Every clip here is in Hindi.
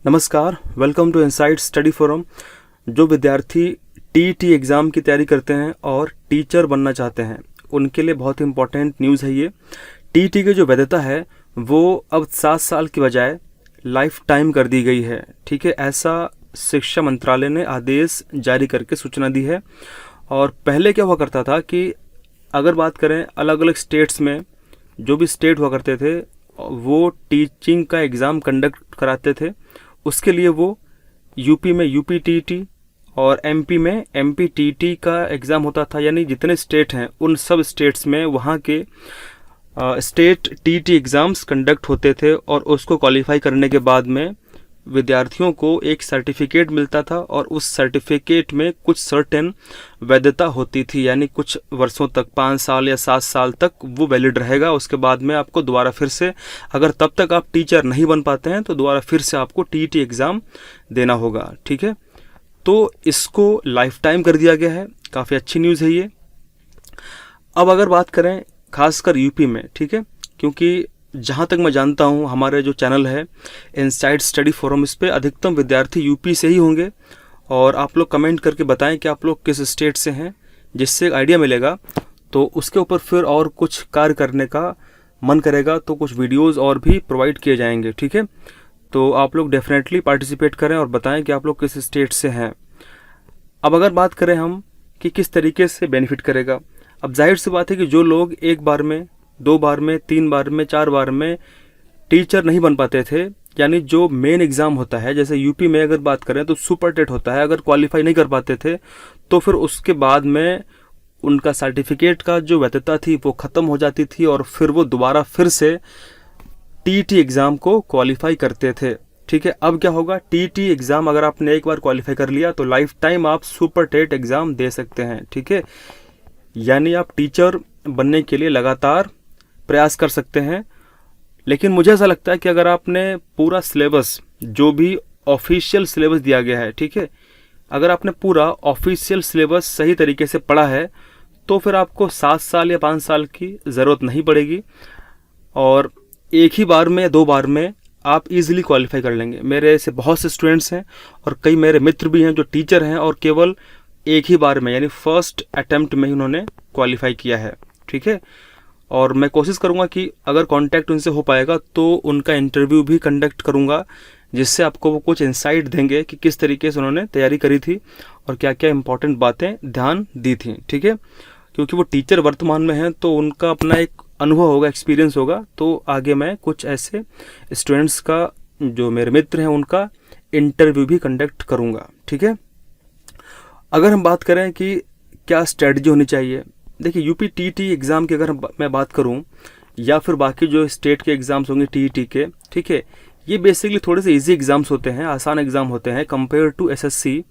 नमस्कार, welcome to Insight Study Forum. जो विद्यार्थी टीईटी एग्ज़ाम की तैयारी करते हैं और टीचर बनना चाहते हैं उनके लिए बहुत इंपॉर्टेंट न्यूज़ है ये। टीईटी की जो वैधता है वो अब 7 साल की बजाय लाइफ टाइम कर दी गई है। ठीक है, ऐसा शिक्षा मंत्रालय ने आदेश जारी करके सूचना दी है। और पहले क्या हुआ करता था कि अगर बात करें अलग अलग स्टेट्स में, जो भी स्टेट हुआ करते थे वो टीचिंग का एग्ज़ाम कंडक्ट कराते थे। उसके लिए वो यूपी में यूपी टीईटी और एमपी में एमपी टीईटी का एग्ज़ाम होता था। यानी जितने स्टेट हैं उन सब स्टेट्स में वहाँ के स्टेट टीईटी एग्ज़ाम्स कंडक्ट होते थे और उसको क्वालिफाई करने के बाद में विद्यार्थियों को एक सर्टिफिकेट मिलता था और उस सर्टिफिकेट में कुछ सर्टेन वैधता होती थी। यानी कुछ वर्षों तक, 5 साल या 7 साल तक वो वैलिड रहेगा। उसके बाद में आपको दोबारा फिर से, अगर तब तक आप टीचर नहीं बन पाते हैं तो दोबारा फिर से आपको टीईटी एग्ज़ाम देना होगा। ठीक है, तो इसको लाइफ टाइम कर दिया गया है। काफ़ी अच्छी न्यूज़ है ये। अब अगर बात करें खासकर यूपी में, ठीक है, क्योंकि जहाँ तक मैं जानता हूँ हमारे जो चैनल है इनसाइट स्टडी फोरम, इस पे अधिकतम विद्यार्थी यूपी से ही होंगे। और आप लोग कमेंट करके बताएं कि आप लोग किस स्टेट से हैं, जिससे एक आइडिया मिलेगा। तो उसके ऊपर फिर और कुछ कार्य करने का मन करेगा तो कुछ वीडियोस और भी प्रोवाइड किए जाएंगे। ठीक है, तो आप लोग डेफिनेटली पार्टिसिपेट करें और बताएं कि आप लोग किस स्टेट से हैं। अब अगर बात करें हम कि किस तरीके से बेनिफिट करेगा, अब जाहिर सी बात है कि जो लोग एक बार में, 2 बार में, 3 बार में, 4 बार में टीचर नहीं बन पाते थे, यानी जो मेन एग्ज़ाम होता है, जैसे यूपी में अगर बात करें तो सुपर टेट होता है, अगर क्वालिफाई नहीं कर पाते थे तो फिर उसके बाद में उनका सर्टिफिकेट का जो वैधता थी वो ख़त्म हो जाती थी और फिर वो दोबारा फिर से टीईटी एग्ज़ाम को क्वालिफाई करते थे। ठीक है, अब क्या होगा, टीईटी एग्ज़ाम अगर आपने एक बार क्वालिफाई कर लिया तो लाइफ टाइम आप सुपर टेट एग्ज़ाम दे सकते हैं। ठीक है, यानी आप टीचर बनने के लिए लगातार प्रयास कर सकते हैं। लेकिन मुझे ऐसा लगता है कि अगर आपने पूरा सिलेबस, जो भी ऑफिशियल सिलेबस दिया गया है, ठीक है, अगर आपने पूरा ऑफिशियल सिलेबस सही तरीके से पढ़ा है तो फिर आपको 7 साल या 5 साल की ज़रूरत नहीं पड़ेगी और एक ही बार में या 2 बार में आप इजीली क्वालिफाई कर लेंगे। मेरे ऐसे बहुत से स्टूडेंट्स हैं और कई मेरे मित्र भी हैं जो टीचर हैं और केवल एक ही बार में, यानी फर्स्ट अटेम्प्ट में ही उन्होंने क्वालिफाई किया है। ठीक है, और मैं कोशिश करूंगा कि अगर कांटेक्ट उनसे हो पाएगा तो उनका इंटरव्यू भी कंडक्ट करूंगा, जिससे आपको वो कुछ इंसाइट देंगे कि किस तरीके से उन्होंने तैयारी करी थी और क्या क्या इंपॉर्टेंट बातें ध्यान दी थी। ठीक है, क्योंकि वो टीचर वर्तमान में हैं तो उनका अपना एक अनुभव होगा, एक्सपीरियंस होगा। तो आगे मैं कुछ ऐसे स्टूडेंट्स का, जो मेरे मित्र हैं, उनका इंटरव्यू भी कंडक्ट करूँगा। ठीक है, अगर हम बात करें कि क्या स्ट्रेटजी होनी चाहिए, देखिए यूपी टीईटी एग्ज़ाम की अगर मैं बात करूं या फिर बाकी जो स्टेट के एग्ज़ाम्स होंगे टीईटी के, ठीक है, ये बेसिकली थोड़े से इजी एग्ज़ाम्स होते हैं, आसान एग्ज़ाम होते हैं कंपेयर टू एसएससी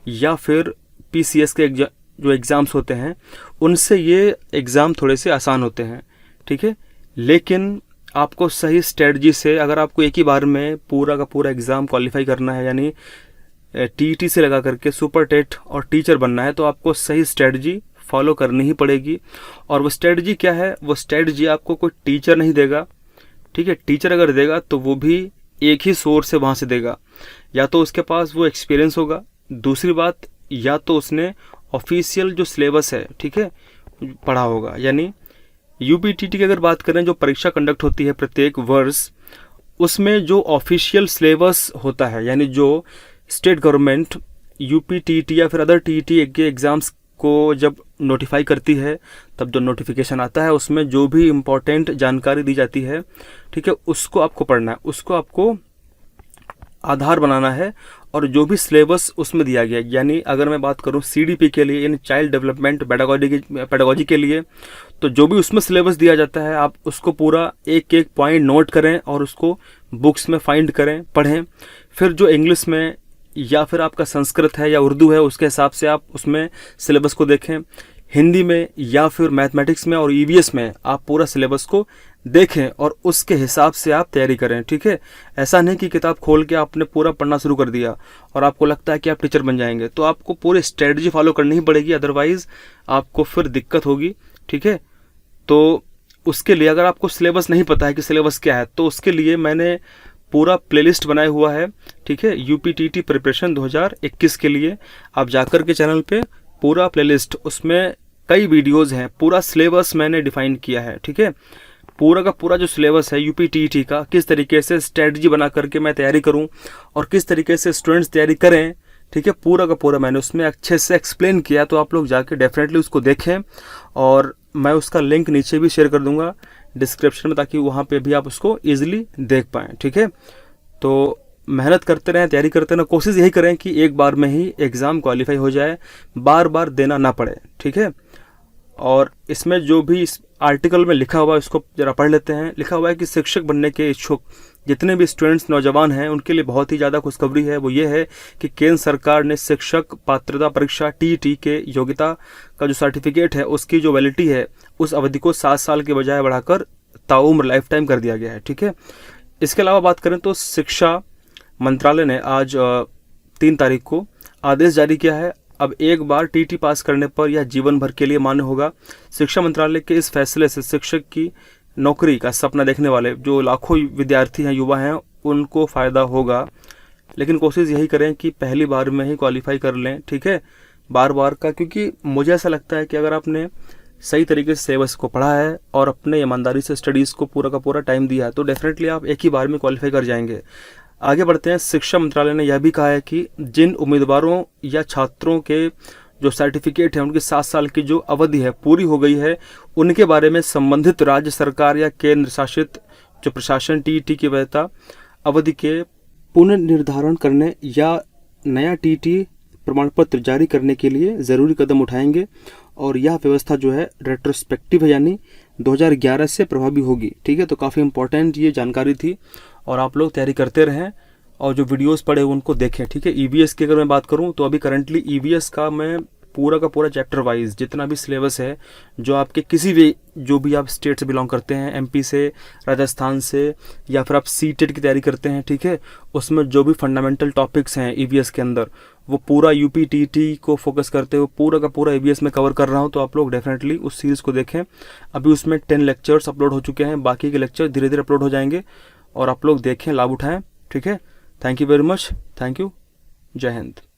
या फिर पीसीएस के जो एग्ज़ाम्स होते हैं उनसे ये एग्ज़ाम थोड़े से आसान होते हैं। ठीक है, लेकिन आपको सही स्ट्रेटजी से, अगर आपको एक ही बार में पूरा का पूरा एग्ज़ाम क्वालिफाई करना है, यानी टीईटी से लगा करके सुपर टेट और टीचर बनना है, तो आपको सही स्ट्रेटजी फॉलो करनी ही पड़ेगी। और वो स्ट्रेटजी क्या है, वो स्ट्रेटजी आपको कोई टीचर नहीं देगा। ठीक है, टीचर अगर देगा तो वो भी एक ही सोर्स से वहाँ से देगा, या तो उसके पास वो एक्सपीरियंस होगा, दूसरी बात या तो उसने ऑफिशियल जो सिलेबस है, ठीक है, पढ़ा होगा। यानी यूपी टीटी की अगर बात करें, जो परीक्षा कंडक्ट होती है प्रत्येक वर्ष, उसमें जो ऑफिशियल सिलेबस होता है, यानी जो स्टेट गवर्नमेंट यूपी टीटी या फिर अदर टीटी के एग्ज़ाम्स को जब नोटिफाई करती है, तब जो नोटिफिकेशन आता है उसमें जो भी इम्पोर्टेंट जानकारी दी जाती है, ठीक है, उसको आपको पढ़ना है, उसको आपको आधार बनाना है। और जो भी सिलेबस उसमें दिया गया, यानी अगर मैं बात करूं सीडीपी के लिए, यानी चाइल्ड डेवलपमेंट पेडागोजी के लिए, तो जो भी उसमें सिलेबस दिया जाता है आप उसको पूरा एक एक पॉइंट नोट करें और उसको बुक्स में फाइंड करें, पढ़ें। फिर जो इंग्लिश में या फिर आपका संस्कृत है या उर्दू है, उसके हिसाब से आप उसमें सिलेबस को देखें। हिंदी में या फिर मैथमेटिक्स में और ईवीएस में आप पूरा सिलेबस को देखें और उसके हिसाब से आप तैयारी करें। ठीक है, ऐसा नहीं कि किताब खोल के आपने पूरा पढ़ना शुरू कर दिया और आपको लगता है कि आप टीचर बन जाएंगे, तो आपको पूरी स्ट्रेटजी फॉलो करनी ही पड़ेगी, अदरवाइज आपको फिर दिक्कत होगी। ठीक है, तो उसके लिए अगर आपको सिलेबस नहीं पता है कि सिलेबस क्या है, तो उसके लिए मैंने पूरा प्लेलिस्ट बनाया हुआ है। ठीक है, यूपीटीटी प्रिपरेशन 2021 के लिए आप जाकर के चैनल पे पूरा प्लेलिस्ट, उसमें कई वीडियोज़ हैं, पूरा सिलेबस मैंने डिफ़ाइन किया है। ठीक है, पूरा का पूरा जो सिलेबस है यूपीटीटी का, किस तरीके से स्ट्रेटजी बना करके मैं तैयारी करूं और किस तरीके से स्टूडेंट्स तैयारी करें, ठीक है, पूरा का पूरा मैंने उसमें अच्छे से एक्सप्लेन किया। तो आप लोग जाके डेफिनेटली उसको देखें और मैं उसका लिंक नीचे भी शेयर कर दूंगा डिस्क्रिप्शन में, ताकि वहाँ पे भी आप उसको ईजिली देख पाएँ। ठीक है, तो मेहनत करते रहें, तैयारी करते रहें, कोशिश यही करें कि एक बार में ही एग्ज़ाम क्वालिफाई हो जाए, बार बार देना ना पड़े। ठीक है, और इसमें जो भी इस आर्टिकल में लिखा हुआ है उसको ज़रा पढ़ लेते हैं। लिखा हुआ है कि शिक्षक बनने के इच्छुक जितने भी स्टूडेंट्स नौजवान हैं उनके लिए बहुत ही ज़्यादा खुशखबरी है। वो ये है कि केंद्र सरकार ने शिक्षक पात्रता परीक्षा टीईटी के योग्यता का जो सर्टिफिकेट है उसकी जो वैलिडिटी है उस अवधि को 7 साल के बजाय बढ़ाकर ताउम्र लाइफ टाइम कर दिया गया है। ठीक है, इसके अलावा बात करें तो शिक्षा मंत्रालय ने आज 3 तारीख को आदेश जारी किया है। अब एक बार टीटी पास करने पर यह जीवन भर के लिए मान्य होगा। शिक्षा मंत्रालय के इस फैसले से शिक्षक की नौकरी का सपना देखने वाले जो लाखों विद्यार्थी हैं, युवा हैं, उनको फ़ायदा होगा। लेकिन कोशिश यही करें कि पहली बार में ही क्वालिफाई कर लें। ठीक है, बार बार का, क्योंकि मुझे ऐसा लगता है कि अगर आपने सही तरीके से सिलेबस को पढ़ा है और अपने ईमानदारी से स्टडीज़ को पूरा का पूरा टाइम दिया है तो डेफिनेटली आप एक ही बार में क्वालिफाई कर जाएंगे। आगे बढ़ते हैं। शिक्षा मंत्रालय ने यह भी कहा है कि जिन उम्मीदवारों या छात्रों के जो सर्टिफिकेट है उनकी 7 साल की जो अवधि है पूरी हो गई है, उनके बारे में संबंधित राज्य सरकार या केंद्र शासित जो प्रशासन टीईटी की वैधता अवधि के पुनर्निर्धारण करने या नया टीईटी प्रमाण पत्र जारी करने के लिए ज़रूरी कदम उठाएंगे। और यह व्यवस्था जो है रेट्रोस्पेक्टिव है, यानी 2011 से प्रभावी होगी। ठीक है, तो काफ़ी इंपॉर्टेंट ये जानकारी थी और आप लोग तैयारी करते रहें और जो वीडियोस पढ़े उनको देखें। ठीक है, ईवीएस की अगर मैं बात करूं तो अभी करंटली ईवीएस का मैं पूरा का पूरा चैप्टर वाइज जितना भी सिलेबस है, जो आपके किसी भी जो भी आप स्टेट से बिलोंग करते हैं, एमपी से, राजस्थान से, या फिर आप सीटेट की तैयारी करते हैं, ठीक है, उसमें जो भी फंडामेंटल टॉपिक्स हैं ईवीएस के अंदर वो पूरा यूपीटीटी को फोकस करते हुए पूरा का पूरा ईवीएस में कवर कर रहा हूँ। तो आप लोग डेफिनेटली उस सीरीज़ को देखें। अभी उसमें 10 लेक्चर्स अपलोड हो चुके हैं, बाकी के लेक्चर धीरे धीरे अपलोड हो जाएंगे और आप लोग देखें, लाभ उठाएं। ठीक है, thank you very much, thank you, जय हिंद।